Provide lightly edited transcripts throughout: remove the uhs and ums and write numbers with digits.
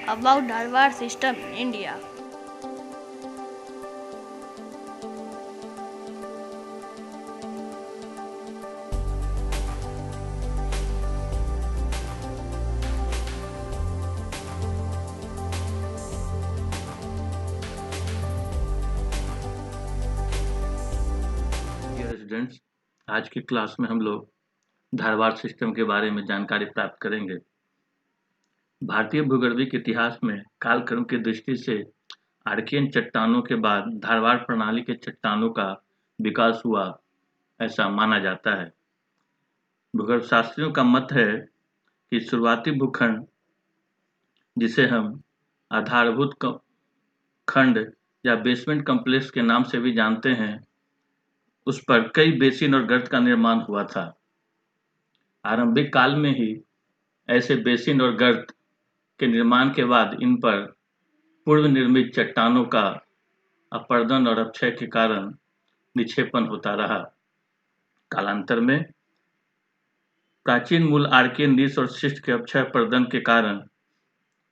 about Dharwad system in India. Dear students, आज की class में हम लोग धारवाड़ सिस्टम के बारे में जानकारी प्राप्त करेंगे। भारतीय भूगर्भिक इतिहास में कालक्रम की दृष्टि से आर्कियन चट्टानों के बाद धारवाड़ प्रणाली के चट्टानों का विकास हुआ, ऐसा माना जाता है। भूगर्भ शास्त्रियों का मत है कि शुरुआती भूखंड, जिसे हम आधारभूत खंड या बेसमेंट कॉम्प्लेक्स के नाम से भी जानते हैं, उस पर कई बेसिन और गर्त का निर्माण हुआ था। आरंभिक काल में ही ऐसे बेसिन और गर्त के निर्माण के बाद इन पर पूर्व निर्मित चट्टानों का अपरदन और अपक्षय के कारण निक्षेपण होता रहा। कालांतर में प्राचीन मूल आर्कियन नीस और शिस्ट के अपक्षय अपरदन के कारण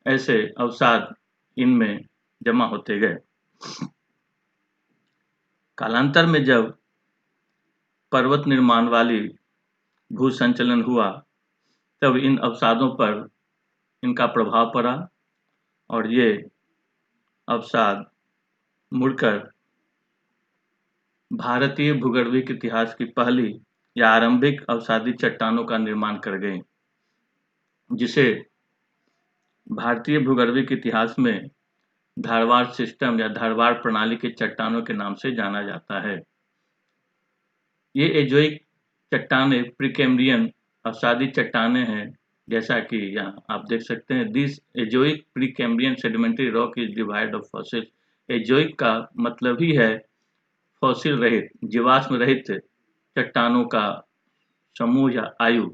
ऐसे अवसाद इनमें जमा होते गए। कालांतर में जब पर्वत निर्माण वाली भू संचलन हुआ, तब इन अवसादों पर इनका प्रभाव पड़ा और ये अवसाद मुड़कर भारतीय भूगर्भिक इतिहास की पहली या आरंभिक अवसादी चट्टानों का निर्माण कर गए, जिसे भारतीय भूगर्भिक इतिहास में धारवाड़ सिस्टम या धारवाड़ प्रणाली के चट्टानों के नाम से जाना जाता है। ये एजोइक चट्टानें प्रीकैम्ब्रियन अवसादी चट्टानें हैं, जैसा कि यहाँ आप देख सकते हैं। This Azoic Precambrian sedimentary rock is divide of fossil. Azoic का मतलब ही है फॉसिल रहित, जीवाश्म रहित चट्टानों का समूह या आयु।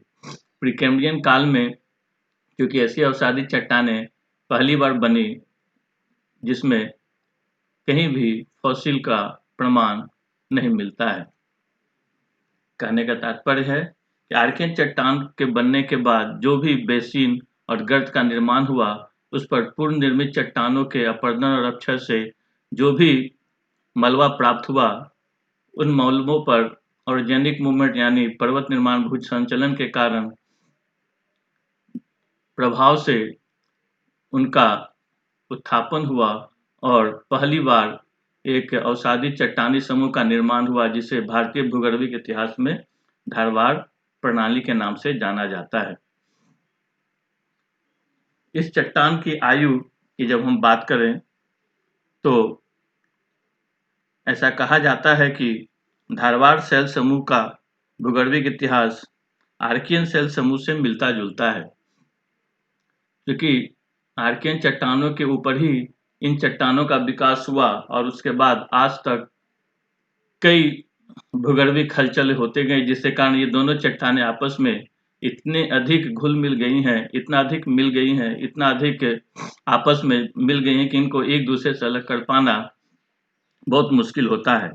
प्रीकैम्ब्रियन काल में क्योंकि ऐसी अवसादी चट्टानें पहली बार बनी जिसमें कहीं भी फॉसिल का प्रमाण नहीं मिलता है। कहने का तात्पर्य है कि आर्कियन चट्टान के बनने के बाद जो भी बेसिन और गर्त का निर्माण हुआ, उस पर पूर्व निर्मित चट्टानों के अपरदन और अपक्षय से जो भी मलबा प्राप्त हुआ, उन मलबों पर ऑर्गेनिक मूवमेंट यानी पर्वत निर्माण भू संचलन के कारण प्रभाव से उनका उत्थापन हुआ और पहली बार एक अवसादी चट्टानी समूह का निर्माण हुआ, जिसे भारतीय भूगर्भिक इतिहास में धारवाड़ प्रणाली के नाम से जाना जाता है। इस चट्टान की आयु की जब हम बात करें तो ऐसा कहा जाता है कि धारवाड़ सेल समूह का भूगर्भिक इतिहास आर्कियन सेल समूह से मिलता जुलता है, क्योंकि आर्कियन चट्टानों के ऊपर ही इन चट्टानों का विकास हुआ और उसके बाद आज तक कई भूगर्भिक हलचल होते गए, जिसके कारण ये दोनों चट्टानें आपस में इतने अधिक घुल मिल गई हैं, इतना अधिक मिल गई हैं, इतना अधिक आपस में मिल गई हैं कि इनको एक दूसरे से अलग कर पाना बहुत मुश्किल होता है।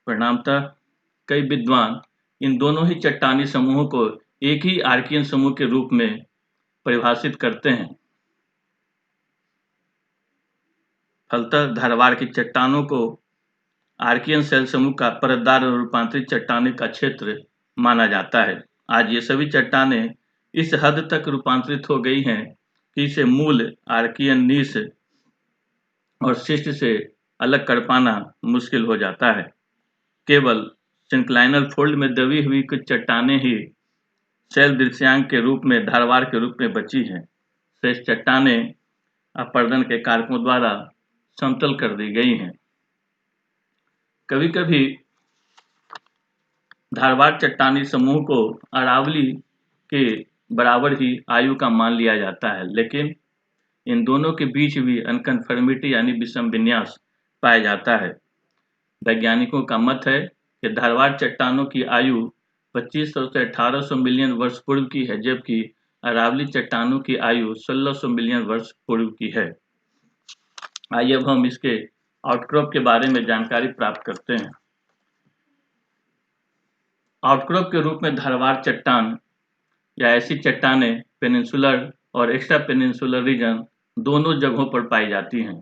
परिणामतः कई विद्वान इन दोनों ही चट्टानी समूहों को एक ही आर्कियन समूह के रूप में परिभाषित करते हैं। फलतः धारवाड़ की चट्टानों को आर्कियन सेल समूह का परतदार और रूपांतरित चट्टानें का क्षेत्र माना जाता है। आज ये सभी चट्टानें इस हद तक रूपांतरित हो गई हैं कि इसे मूल आर्कियन नीस और शिस्ट से अलग कर पाना मुश्किल हो जाता है। केवल सिंक्लाइनल फोल्ड में दबी हुई कुछ चट्टानें ही शैल दृश्यांक के रूप में धारवाड़ के रूप में बची हैं। शेष चट्टानें अपरदन के कारकों द्वारा समतल कर दी गई हैं। कभी कभी धारवाड़ चट्टानी समूह को अरावली के बराबर ही आयु का मान लिया जाता है, लेकिन इन दोनों के बीच भी अनकन्फर्मिटी यानी विषम विन्यास पाया जाता है। वैज्ञानिकों का मत है कि धारवाड़ चट्टानों की आयु 2500 से 1800 मिलियन वर्ष पूर्व की है, जबकि अरावली चट्टानों की आयु 1600 मिलियन वर्ष पूर्व की है। आइए अब हम इसके आउटक्रॉप के बारे में जानकारी प्राप्त करते हैं। आउटक्रॉप के रूप में धारवाड़ चट्टान या ऐसी चट्टानें पेनिनसुलर और एक्स्ट्रा पेनिनसुलर रीजन दोनों जगहों पर पाई जाती हैं।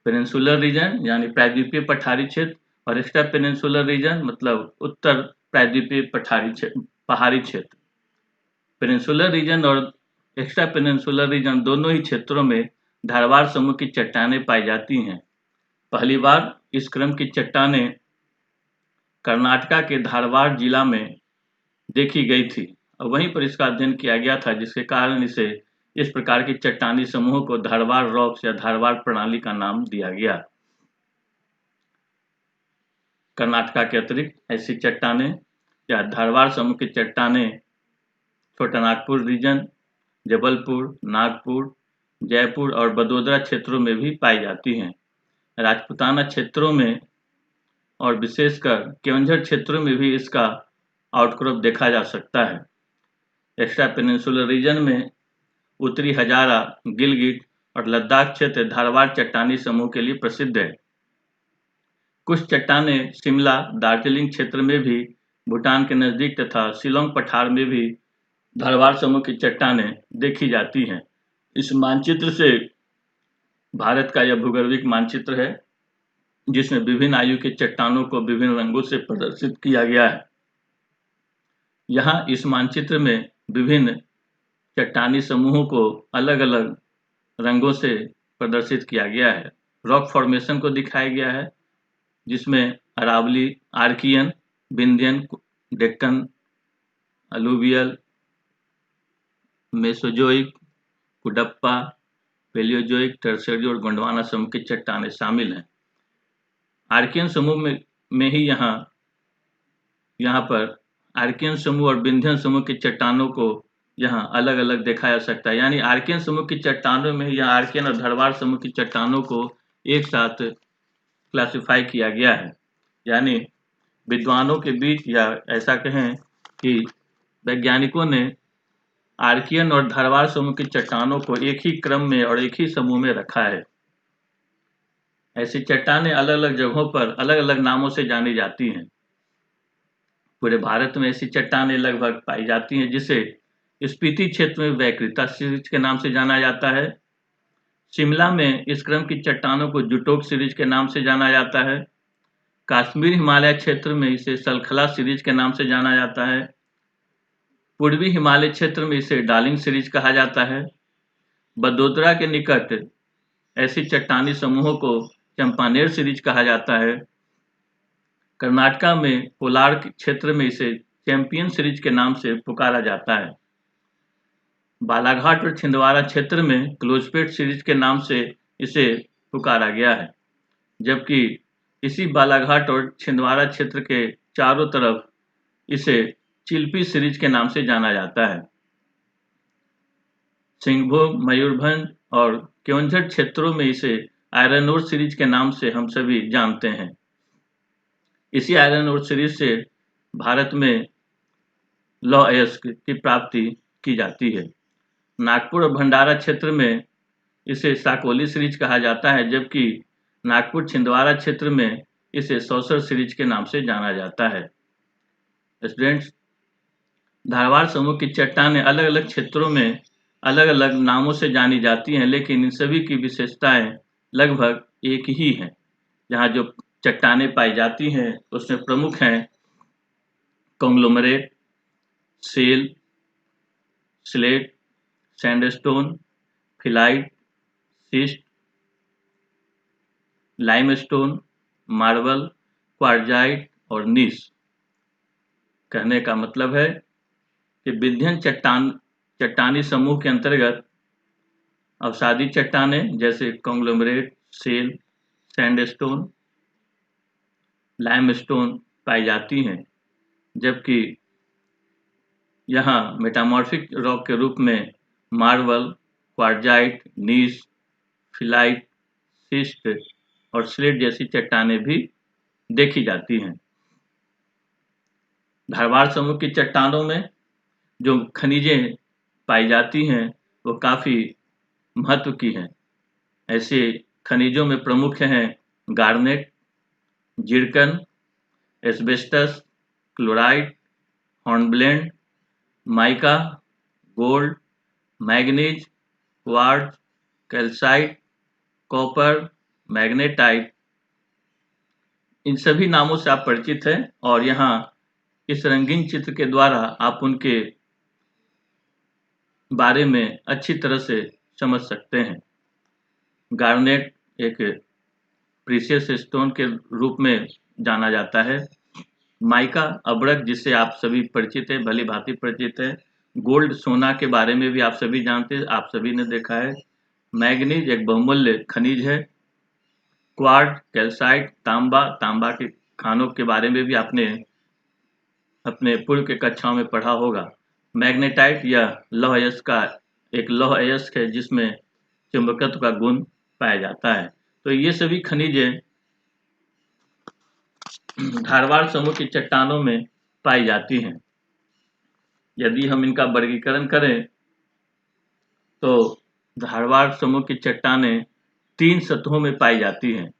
पेनिनसुलर रीजन यानी प्रायद्वीपीय पठारी क्षेत्र और एक्स्ट्रा पेनिनसुलर रीजन मतलब उत्तर प्रायद्वीपीय पहाड़ी क्षेत्र। पेनिनसुलर रीजन और एक्स्ट्रा पेनिनसुलर रीजन दोनों ही क्षेत्रों में धारवाड़ समूह की चट्टानें पाई जाती हैं। पहली बार इस क्रम की चट्टानें कर्नाटका के धारवाड़ जिला में देखी गई थी और वहीं पर इसका अध्ययन किया गया था, जिसके कारण इसे इस प्रकार की चट्टानी समूहों को धारवाड़ रॉक्स या धारवाड़ प्रणाली का नाम दिया गया। कर्नाटका के अतिरिक्त ऐसी चट्टानें या धारवाड़ समूह की चट्टानें छोटानागपुर रीजन, जबलपुर, नागपुर, जयपुर और बड़ोदरा क्षेत्रों में भी पाई जाती हैं। राजपूताना क्षेत्रों में और विशेषकर केवंझर क्षेत्रों में भी इसका आउटक्रॉप देखा जा सकता है। एक्स्ट्रा पेनिनसुलर रीजन में उत्तरी हजारा, गिलगित और लद्दाख क्षेत्र धारवाड़ चट्टानी समूह के लिए प्रसिद्ध है। कुछ चट्टानें शिमला, दार्जिलिंग क्षेत्र में भी, भूटान के नजदीक तथा शिलोंग पठार में भी धारवाड़ समूह की चट्टानें देखी जाती हैं। इस मानचित्र से भारत का यह भूगर्भिक मानचित्र है, जिसमें विभिन्न आयु के चट्टानों को विभिन्न रंगों से प्रदर्शित किया गया है। यहाँ इस मानचित्र में विभिन्न चट्टानी समूहों को अलग अलग रंगों से प्रदर्शित किया गया है। रॉक फॉर्मेशन को दिखाया गया है, जिसमें Aravalli, Archaean, Vindhyan, Deccan, alluvial, Mesozoic, Cuddapah, Palaeozoic, Tertiary और गोंडवाना समूह की चट्टानें शामिल हैं। आर्कियन समूह में ही यहाँ पर आर्कियन समूह और विंध्यन समूह की चट्टानों को यहाँ अलग अलग देखा जा सकता है। यानी आर्कियन समूह की चट्टानों में ही यहाँ आर्कियन और धारवाड़ समूह की चट्टानों को एक साथ क्लासिफाई किया गया है। यानी विद्वानों के बीच, या ऐसा कहें कि वैज्ञानिकों ने आर्कियन और धारवाड़ समूह की चट्टानों को एक ही क्रम में और एक ही समूह में रखा है। ऐसी चट्टानें अलग अलग जगहों पर अलग अलग नामों से जानी जाती हैं। पूरे भारत में ऐसी चट्टानें लगभग पाई जाती हैं, जिसे स्पीति क्षेत्र में वैकृता सीरीज के नाम से जाना जाता है। शिमला में इस क्रम की चट्टानों को जुटोक सीरीज के नाम से जाना जाता है। कश्मीर हिमालय क्षेत्र में इसे सलखला सीरीज के नाम से जाना जाता है। पूर्वी हिमालय क्षेत्र में इसे डार्लिंग सीरीज कहा जाता है। बड़ोदरा के निकट ऐसी चट्टानी समूहों को चंपानेर सीरीज कहा जाता है। कर्नाटका में कोलार क्षेत्र में इसे चैंपियन सीरीज के नाम से पुकारा जाता है। बालाघाट और छिंदवाड़ा क्षेत्र में क्लोजपेट सीरीज के नाम से इसे पुकारा गया है, जबकि इसी बालाघाट और छिंदवाड़ा क्षेत्र के चारों तरफ इसे चिल्पी सीरीज के नाम से जाना जाता है। सिंहभूम, मयूरभंज और केवंझर क्षेत्रों में इसे आयरन ओर सीरीज के नाम से हम सभी जानते हैं। इसी आयरन ओर सीरीज से भारत में लौह अयस्क की प्राप्ति की जाती है। नागपुर और भंडारा क्षेत्र में इसे साकोली सीरीज कहा जाता है, जबकि नागपुर छिंदवाड़ा क्षेत्र में इसे सौसर सीरीज के नाम से जाना जाता है। स्टूडेंट्स, धारवाड़ समूह की चट्टानें अलग अलग क्षेत्रों में अलग अलग नामों से जानी जाती हैं, लेकिन इन सभी की विशेषताएं लगभग एक ही हैं। यहाँ जो चट्टानें पाई जाती हैं उसमें प्रमुख हैं conglomerate, shale, slate, sandstone, phyllite, schist, limestone, marble, quartzite और नीस। कहने का मतलब है कि विंध्यन चट्टानी समूह के अंतर्गत अवसादी चट्टानें जैसे कॉन्ग्लोमरेट, सेल, सैंडस्टोन, लाइमस्टोन पाई जाती हैं, जबकि यहाँ मेटामॉर्फिक रॉक के रूप में मार्बल, क्वार्जाइट, नीस, फिलाइट, शिस्ट और स्लेट जैसी चट्टानें भी देखी जाती हैं। धारवाड़ समूह की चट्टानों में जो खनिजें पाई जाती हैं वो काफ़ी महत्व की हैं। ऐसे खनिजों में प्रमुख हैं garnet, zircon, asbestos, chloride, hornblende, mica, gold, manganese, quartz, calcite, copper, magnetite, इन सभी नामों से आप परिचित हैं और यहाँ इस रंगीन चित्र के द्वारा आप उनके बारे में अच्छी तरह से समझ सकते हैं। गार्नेट एक प्रीशियस स्टोन के रूप में जाना जाता है। माइका अब्रक, जिससे आप सभी परिचित हैं, भली भांति परिचित है। गोल्ड, सोना के बारे में भी आप सभी जानते हैं, आप सभी ने देखा है। मैग्नीज एक बहुमूल्य खनिज है। क्वार्ट्ज, कैल्साइट, तांबा, तांबा के खानों के बारे में भी आपने अपने पूर्व के कक्षाओं में पढ़ा होगा। मैग्नेटाइट यह लौह अयस्क का एक लौह अयस्क है जिसमें चुंबकत्व का गुण पाया जाता है। तो ये सभी खनिजें धारवाड़ समूह की चट्टानों में पाई जाती हैं। यदि हम इनका वर्गीकरण करें तो धारवाड़ समूह की चट्टानें 3 सतहों में पाई जाती हैं।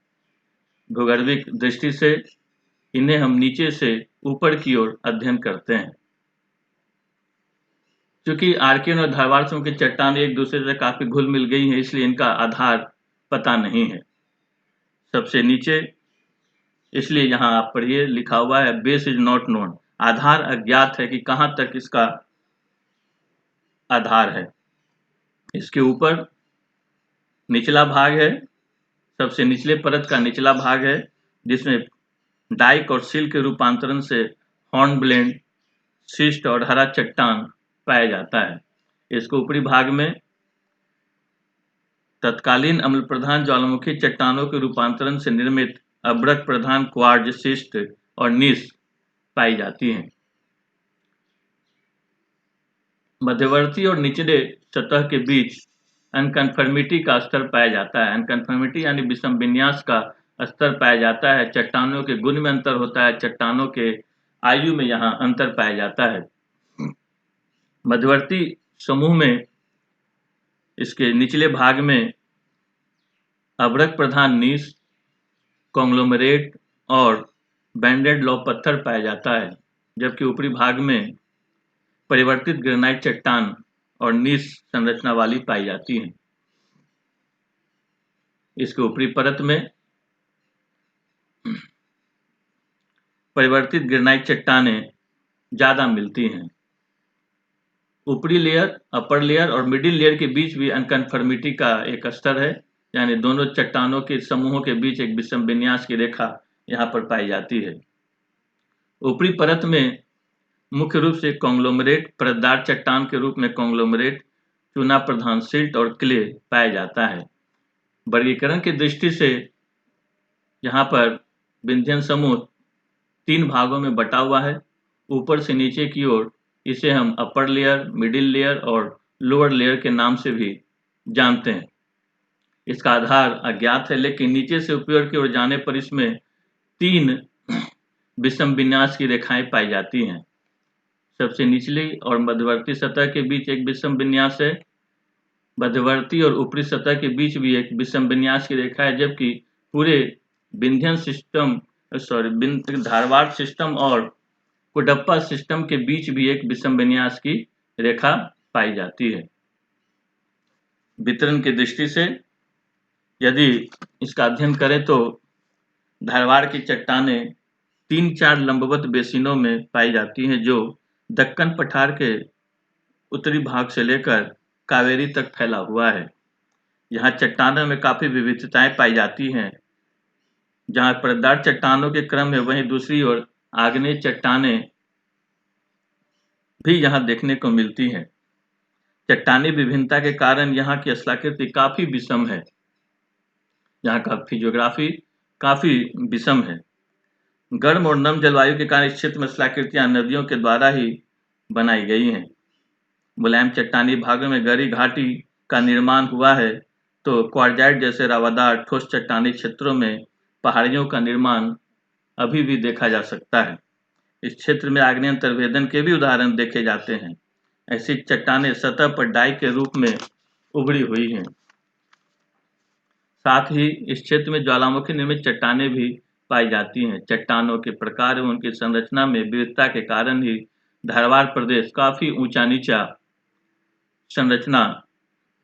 भूगर्भिक दृष्टि से इन्हें हम नीचे से ऊपर की ओर अध्ययन करते हैं। क्योंकि आर्कियन और धारवाड़ समूह की चट्टानें एक दूसरे से काफी घुल मिल गई हैं, इसलिए इनका आधार पता नहीं है। सबसे नीचे, इसलिए यहाँ आप पढ़िए, लिखा हुआ है बेस इज नॉट नोन, आधार अज्ञात है कि कहाँ तक इसका आधार है। इसके ऊपर निचला भाग है, सबसे निचले परत का निचला भाग है जिसमें डाइक और सिल के रूपांतरण से हॉर्नब्लेंड, शिस्ट और हरा चट्टान पाया जाता है। इसके ऊपरी भाग में तत्कालीन अम्ल प्रधान ज्वालामुखी चट्टानों के रूपांतरण से निर्मित अब्रक प्रधान क्वार्ज, शिस्ट और नीस पाई जाती हैं। मध्यवर्ती और निचले सतह के बीच अनकन्फर्मिटी का स्तर पाया जाता है। अनकन्फर्मिटी यानी विषम विन्यास का स्तर पाया जाता है। चट्टानों के गुण में अंतर होता है, चट्टानों के आयु में यहाँ अंतर पाया जाता है। मध्यवर्ती समूह में इसके निचले भाग में अब्रक प्रधान नीस, कॉन्ग्लोमरेट और बैंडेड लौह पत्थर पाया जाता है, जबकि ऊपरी भाग में परिवर्तित ग्रेनाइट चट्टान और नीस संरचना वाली पाई जाती हैं। इसके ऊपरी परत में परिवर्तित ग्रेनाइट चट्टानें ज्यादा मिलती हैं। ऊपरी लेयर, अपर लेयर और मिडिल लेयर के बीच भी अनकन्फर्मिटी का एक स्तर है, यानी दोनों चट्टानों के समूहों के बीच एक विषम विन्यास की रेखा यहाँ पर पाई जाती है। ऊपरी परत में मुख्य रूप से कॉन्ग्लोमरेट, परतदार चट्टान के रूप में कॉन्ग्लोमरेट, चूना प्रधान सिल्ट और क्ले पाया जाता है। वर्गीकरण की दृष्टि से यहाँ पर विंध्यन समूह 3 भागों में बटा हुआ है। ऊपर से नीचे की ओर इसे हम अपर लेयर, मिडिल लेयर और लोअर लेयर के नाम से भी जानते हैं। इसका आधार अज्ञात है, लेकिन नीचे से ऊपर की ओर जाने पर इसमें 3 विषम विन्यास की रेखाएं पाई जाती हैं। सबसे निचली और मध्यवर्ती सतह के बीच एक विषम विन्यास है। मध्यवर्ती और ऊपरी सतह के बीच भी एक विषम विन्यास की रेखा है, जबकि पूरे विंध्यन सिस्टम धारवाड़ सिस्टम और कुडप्पा सिस्टम के बीच भी एक विषम विन्यास की रेखा पाई जाती है। वितरण की दृष्टि से यदि इसका अध्ययन करें तो धारवाड़ की चट्टानें 3-4 लंबवत बेसिनों में पाई जाती हैं, जो दक्कन पठार के उत्तरी भाग से लेकर कावेरी तक फैला हुआ है। यहाँ चट्टानों में काफी विविधताएं पाई जाती हैं। जहाँ परतदार चट्टानों के क्रम है, वहीं दूसरी ओर आग्नेय चट्टानें भी यहाँ देखने को मिलती हैं। चट्टानी विभिन्नता के कारण यहाँ की स्थलाकृति काफी विषम है। यहाँ का फिजियोग्राफी काफी विषम है। गर्म और नम जलवायु के कारण इस क्षेत्र में स्थलाकृतियां नदियों के द्वारा ही बनाई गई हैं। मुलायम चट्टानी भागों में गहरी घाटी का निर्माण हुआ है, तो क्वार्जाइट जैसे रावादार ठोस चट्टानी क्षेत्रों में पहाड़ियों का निर्माण अभी भी देखा जा सकता है। इस क्षेत्र में आग्नेय अंतर्वेदन के भी उदाहरण देखे जाते हैं। ऐसी चट्टानें सतह पर डाई के रूप में उभरी हुई हैं। साथ ही इस क्षेत्र में ज्वालामुखी निर्मित चट्टानें भी पाई जाती हैं। चट्टानों के प्रकार एवं उनकी संरचना में विविधता के कारण ही धारवाड़ प्रदेश काफी ऊंचा नीचा संरचना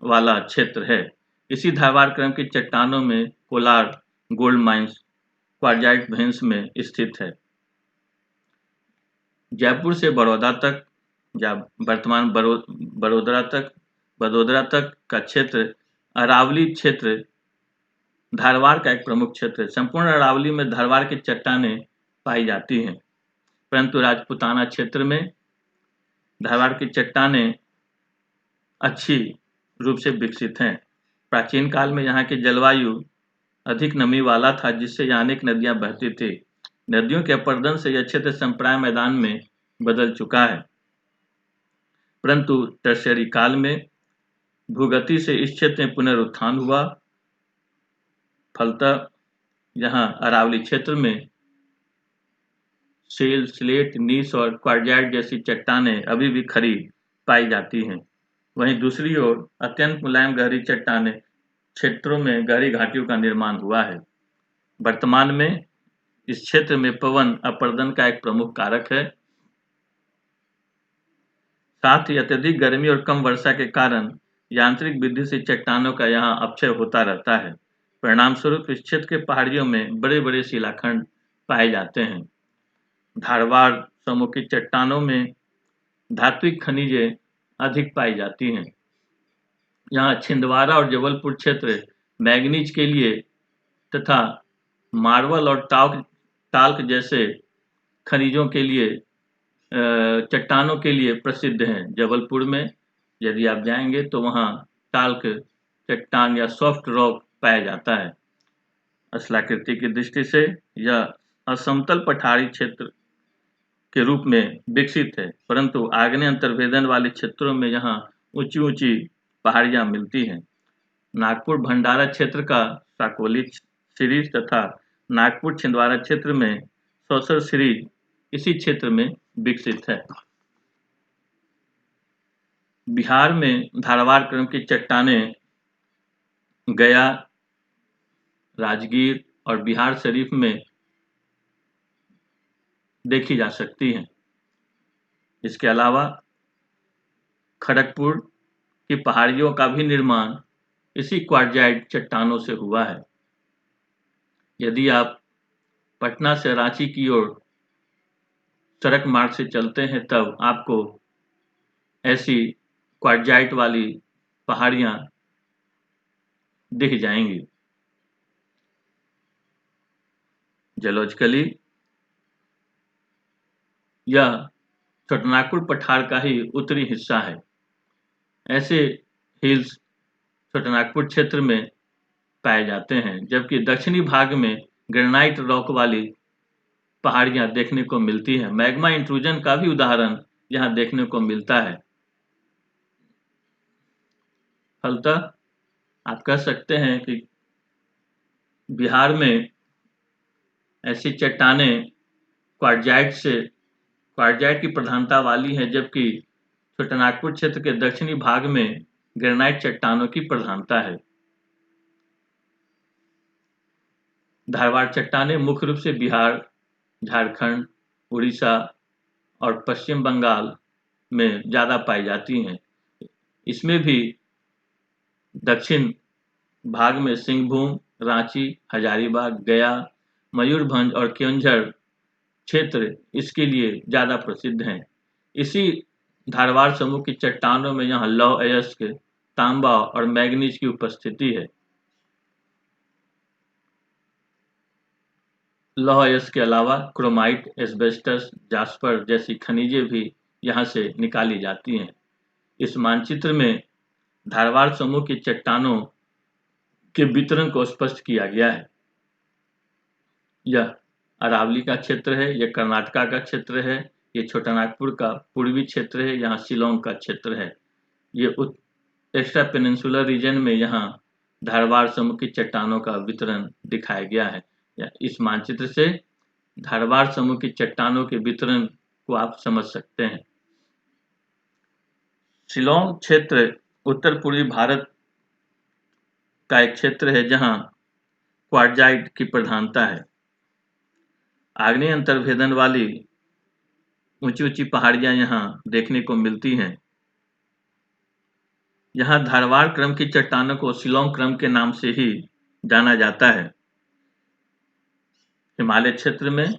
वाला क्षेत्र है। इसी धारवाड़ क्रम की चट्टानों में Kolar gold mines quartzite veins में स्थित है। जयपुर से बड़ौदा तक या वर्तमान बड़ोदरा तक का क्षेत्र अरावली क्षेत्र धारवाड़ का एक प्रमुख क्षेत्र है। संपूर्ण अरावली में धारवाड़ की चट्टानें पाई जाती हैं, परंतु राजपूताना क्षेत्र में धारवाड़ की चट्टानें अच्छी रूप से विकसित हैं। प्राचीन काल में यहाँ की जलवायु अधिक नमी वाला था, जिससे यहाँ अनेक नदियां बहती थी। नदियों के अपरदन से यह क्षेत्र संप्राय मैदान में बदल चुका है, परंतु टर्शियरी काल में भूगति से इस क्षेत्र में पुनरुत्थान हुआ। फलतः यहाँ अरावली क्षेत्र में शेल, स्लेट, नीस और क्वार्जाइट जैसी चट्टानें अभी भी खरी पाई जाती हैं। वहीं दूसरी ओर अत्यंत मुलायम गहरी चट्टानें क्षेत्रों में गहरी घाटियों का निर्माण हुआ है। वर्तमान में इस क्षेत्र में पवन अपरदन का एक प्रमुख कारक है। साथ ही अत्यधिक गर्मी और कम वर्षा के कारण यांत्रिक वृद्धि से चट्टानों का यहाँ अपक्षय होता रहता है। परिणाम स्वरूप इस क्षेत्र के पहाड़ियों में बड़े बड़े शिलाखंड पाए जाते हैं। धारवाड़ समूह की चट्टानों में धात्विक खनिजें अधिक पाई जाती हैं। यहाँ छिंदवाड़ा और जबलपुर क्षेत्र मैंगनीज के लिए तथा मार्बल और टाल्क जैसे खनिजों के लिए चट्टानों के लिए प्रसिद्ध हैं। जबलपुर में यदि आप जाएंगे तो वहाँ टाल्क चट्टान या सॉफ्ट रॉक पाया जाता है। स्थलाकृति की दृष्टि से यह असमतल पठारी क्षेत्र के रूप में विकसित है, परंतु आग्नेय अंतर्वेदन वाले क्षेत्रों में यहाँ ऊंची ऊंची पहाड़ियाँ मिलती हैं। नागपुर भंडारा क्षेत्र का साकोली सीरीज तथा नागपुर छिंदवाड़ा क्षेत्र में सौसर सीरीज इसी क्षेत्र में विकसित है। बिहार में धारवाड़ क्रम की चट्टानें गया, राजगीर और बिहार शरीफ में देखी जा सकती हैं। इसके अलावा खड़गपुर की पहाड़ियों का भी निर्माण इसी क्वार्जाइट चट्टानों से हुआ है। यदि आप पटना से रांची की ओर सड़क मार्ग से चलते हैं तब आपको ऐसी क्वार्जाइट वाली पहाड़ियाँ दिख जाएंगी। जलौजकली यह छोटानागपुर पठार का ही उत्तरी हिस्सा है। ऐसे हिल्स छोटानागपुर क्षेत्र में पाए जाते हैं, जबकि दक्षिणी भाग में ग्रेनाइट रॉक वाली पहाड़ियाँ देखने को मिलती हैं। मैग्मा इंट्रूजन का भी उदाहरण यहाँ देखने को मिलता है। फलतः आप कह सकते हैं कि बिहार में ऐसी चट्टानें क्वार्जाइट की प्रधानता वाली हैं, जबकि छोटानागपुर क्षेत्र के दक्षिणी भाग में ग्रेनाइट चट्टानों की प्रधानता है। धारवाड़ चट्टानें मुख्य रूप से बिहार, झारखंड, उड़ीसा और पश्चिम बंगाल में ज़्यादा पाई जाती हैं। इसमें भी दक्षिण भाग में सिंहभूम, रांची, हजारीबाग, गया, मयूरभंज और केओंझर क्षेत्र इसके लिए ज़्यादा प्रसिद्ध हैं। इसी धारवाड़ समूह की चट्टानों में यहाँ लौह अयस्क, तांबा और मैंगनीज की उपस्थिति है। लौह अयस्क के अलावा क्रोमाइट, एस्बेस्टस, जास्पर जैसी खनिजें भी यहाँ से निकाली जाती हैं। इस मानचित्र में धारवाड़ समूह की चट्टानों के वितरण को स्पष्ट किया गया है। यह अरावली का क्षेत्र है, यह कर्नाटका का क्षेत्र है, ये छोटानागपुर का पूर्वी क्षेत्र है, यहाँ शिलोंग का क्षेत्र है। ये एक्स्ट्रा पेनिनसुलर रीजन में यहाँ धारवाड़ समूह की चट्टानों का वितरण दिखाया गया है। इस मानचित्र से धारवाड़ समूह की चट्टानों के वितरण को आप समझ सकते हैं। शिलोंग क्षेत्र उत्तर पूर्वी भारत का एक क्षेत्र है जहाँ क्वार्जाइट की प्रधानता है। आग्नेय अंतर्भेदन वाली ऊंची ऊंची पहाड़ियाँ यहाँ देखने को मिलती हैं। यहाँ धारवाड़ क्रम की चट्टानों को शिलोंग क्रम के नाम से ही जाना जाता है। हिमालय क्षेत्र में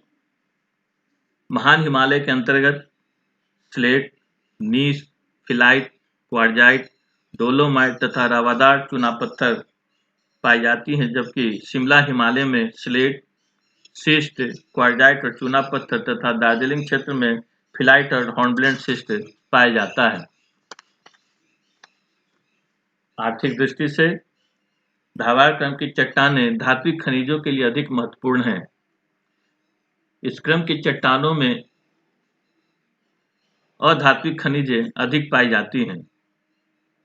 महान हिमालय के अंतर्गत स्लेट, नीस, फिलाइट, क्वार्जाइट, डोलोमाइट तथा रावादार चूनापत्थर पाई जाती हैं, जबकि शिमला हिमालय में स्लेट, शिस्ट, क्वार्जाइट और चूनापत्थर तथा दार्जिलिंग क्षेत्र में फिलाइट और हॉर्नब्लेंड शिस्ट पाया जाता है। आर्थिक दृष्टि से धारवाड़ क्रम की चट्टानें धात्विक खनिजों के लिए अधिक महत्वपूर्ण हैं। इस क्रम की चट्टानों में अधात्विक खनिजें अधिक पाई जाती हैं।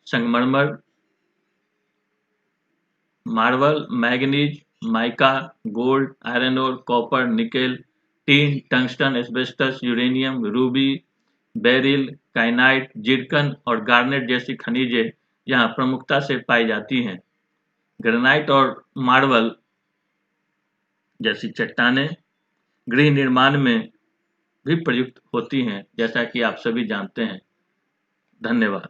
संगमरमर, marble, manganese, mica, gold, iron ore, copper, nickel, tin, tungsten, asbestos, uranium, ruby, beryl, kyanite, zircon और गार्नेट जैसी खनिजें यहाँ प्रमुखता से पाई जाती हैं। ग्रेनाइट और मार्बल जैसी चट्टानें गृह निर्माण में भी प्रयुक्त होती हैं, जैसा कि आप सभी जानते हैं। धन्यवाद।